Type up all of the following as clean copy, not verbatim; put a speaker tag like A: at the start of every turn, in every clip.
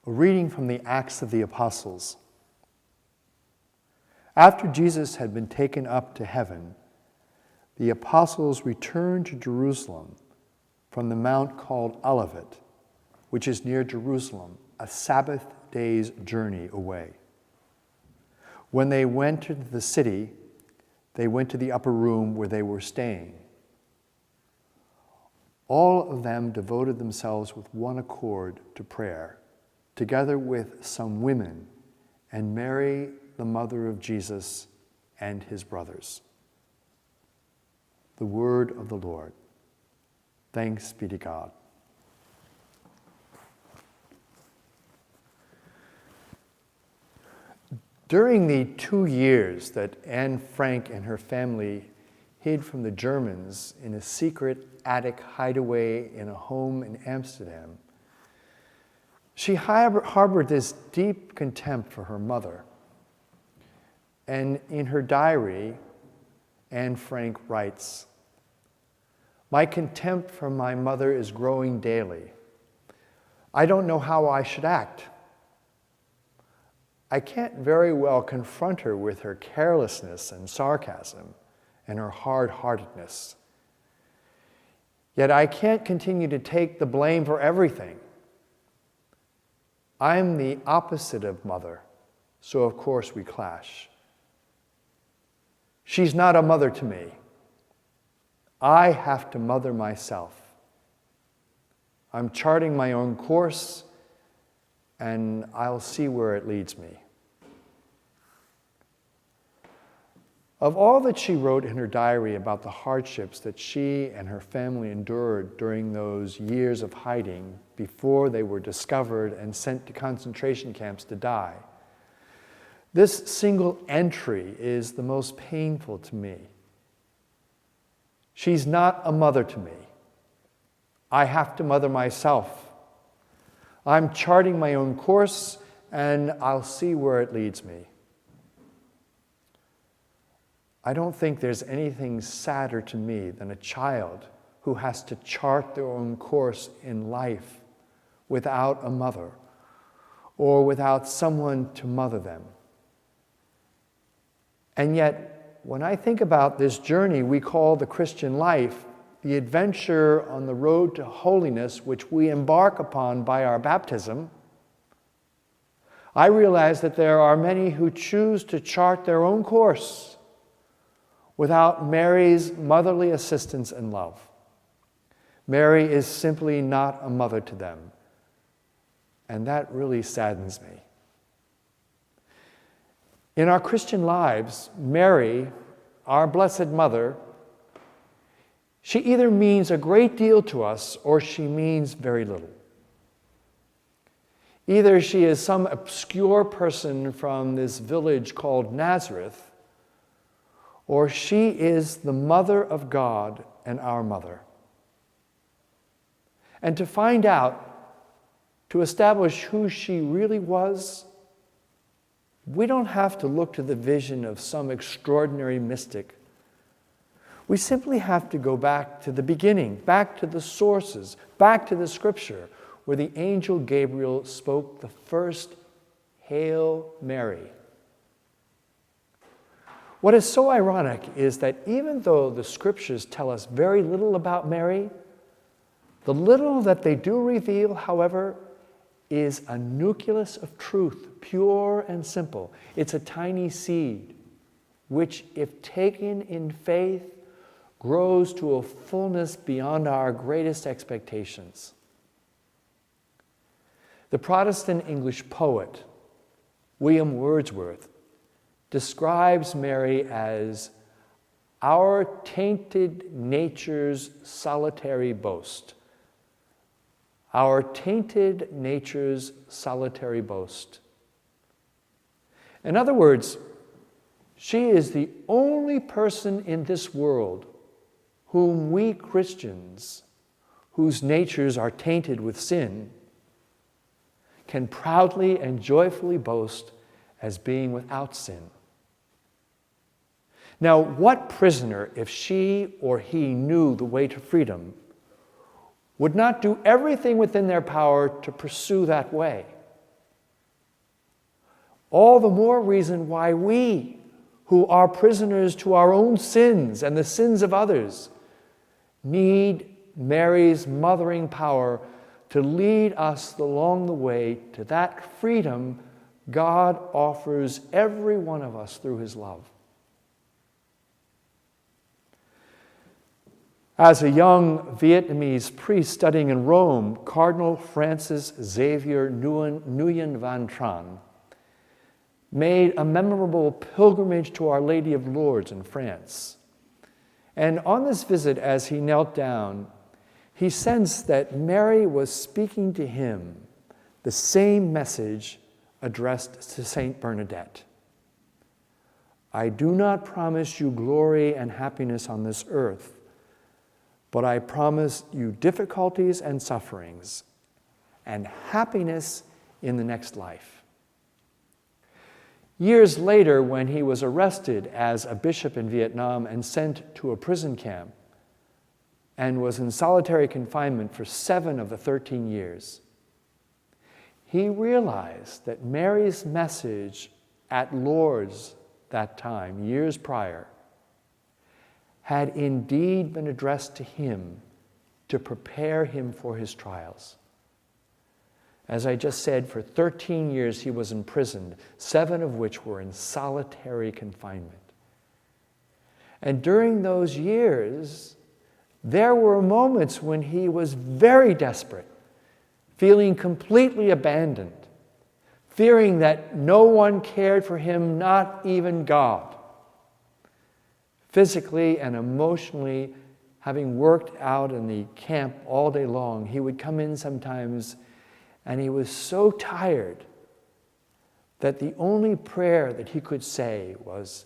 A: A reading from the Acts of the Apostles. After Jesus had been taken up to heaven, the apostles returned to Jerusalem from the mount called Olivet, which is near Jerusalem, a Sabbath day's journey away. When they went to the city, they went to the upper room where they were staying. All of them devoted themselves with one accord to prayer, together with some women and Mary, the mother of Jesus, and his brothers. The word of the Lord. Thanks be to God. During the 2 years that Anne Frank and her family hid from the Germans in a secret attic hideaway in a home in Amsterdam, she harbored this deep contempt for her mother. And in her diary, Anne Frank writes, "My contempt for my mother is growing daily. I don't know how I should act. I can't very well confront her with her carelessness and sarcasm and her hard-heartedness. Yet I can't continue to take the blame for everything. I'm the opposite of mother, so of course we clash. She's not a mother to me. I have to mother myself. I'm charting my own course, and I'll see where it leads me." Of all that she wrote in her diary about the hardships that she and her family endured during those years of hiding before they were discovered and sent to concentration camps to die, this single entry is the most painful to me. She's not a mother to me. I have to mother myself. I'm charting my own course, and I'll see where it leads me. I don't think there's anything sadder to me than a child who has to chart their own course in life without a mother or without someone to mother them. And yet, when I think about this journey we call the Christian life, the adventure on the road to holiness which we embark upon by our baptism, I realize that there are many who choose to chart their own course without Mary's motherly assistance and love. Mary is simply not a mother to them, and that really saddens me. In our Christian lives, Mary, our Blessed Mother, she either means a great deal to us or she means very little. Either she is some obscure person from this village called Nazareth, or she is the Mother of God and our mother. And to find out, to establish who she really was, we don't have to look to the vision of some extraordinary mystic. We simply have to go back to the beginning, back to the sources, back to the scripture, where the angel Gabriel spoke the first Hail Mary. What is so ironic is that even though the scriptures tell us very little about Mary, the little that they do reveal, however, is a nucleus of truth, pure and simple. It's a tiny seed, which, if taken in faith, grows to a fullness beyond our greatest expectations. The Protestant English poet, William Wordsworth, describes Mary as our tainted nature's solitary boast. Our tainted nature's solitary boast. In other words, she is the only person in this world whom we Christians, whose natures are tainted with sin, can proudly and joyfully boast as being without sin. Now, what prisoner, if she or he knew the way to freedom, would not do everything within their power to pursue that way? all the more reason why we, who are prisoners to our own sins and the sins of others, need Mary's mothering power to lead us along the way to that freedom God offers every one of us through his love. As a young Vietnamese priest studying in Rome, Cardinal Francis Xavier Nguyen Van Tran made a memorable pilgrimage to Our Lady of Lourdes in France. And on this visit, as he knelt down, he sensed that Mary was speaking to him the same message addressed to Saint Bernadette. I do not promise you glory and happiness on this earth, but I promise you difficulties and sufferings and happiness in the next life. Years later, when he was arrested as a bishop in Vietnam and sent to a prison camp and was in solitary confinement for 7 of the 13 years, he realized that Mary's message at Lourdes that time, years prior, had indeed been addressed to him to prepare him for his trials. As I just said, for 13 years he was imprisoned, 7 of which were in solitary confinement. And during those years, there were moments when he was very desperate, feeling completely abandoned, fearing that no one cared for him, not even God. Physically and emotionally, having worked out in the camp all day long, he would come in sometimes and he was so tired that the only prayer that he could say was,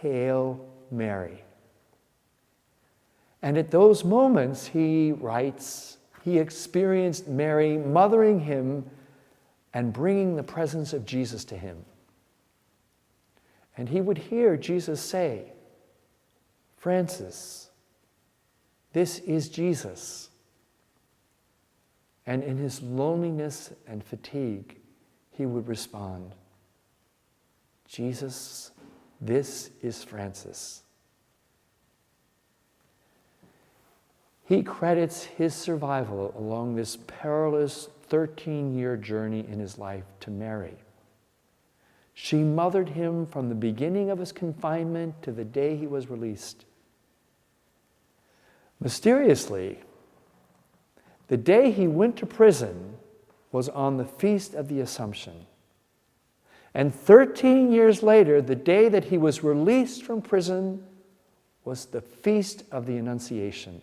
A: Hail Mary. And at those moments, he writes, he experienced Mary mothering him and bringing the presence of Jesus to him. And he would hear Jesus say, Francis, this is Jesus. And in his loneliness and fatigue, he would respond, Jesus, this is Francis. He credits his survival along this perilous 13-year journey in his life to Mary. She mothered him from the beginning of his confinement to the day he was released. Mysteriously, the day he went to prison was on the Feast of the Assumption. And 13 years later, the day that he was released from prison was the Feast of the Annunciation.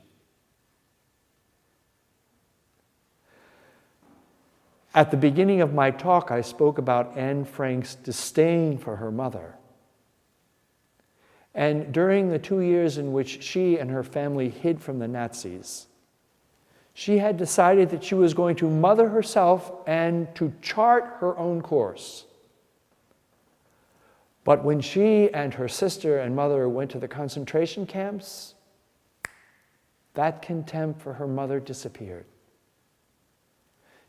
A: At the beginning of my talk, I spoke about Anne Frank's disdain for her mother. And during the 2 years in which she and her family hid from the Nazis, she had decided that she was going to mother herself and to chart her own course. But when she and her sister and mother went to the concentration camps, that contempt for her mother disappeared.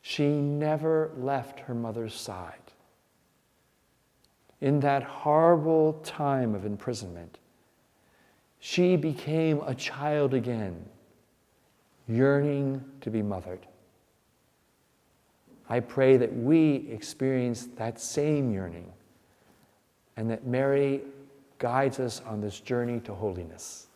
A: She never left her mother's side. In that horrible time of imprisonment, she became a child again, yearning to be mothered. I pray that we experience that same yearning and that Mary guides us on this journey to holiness.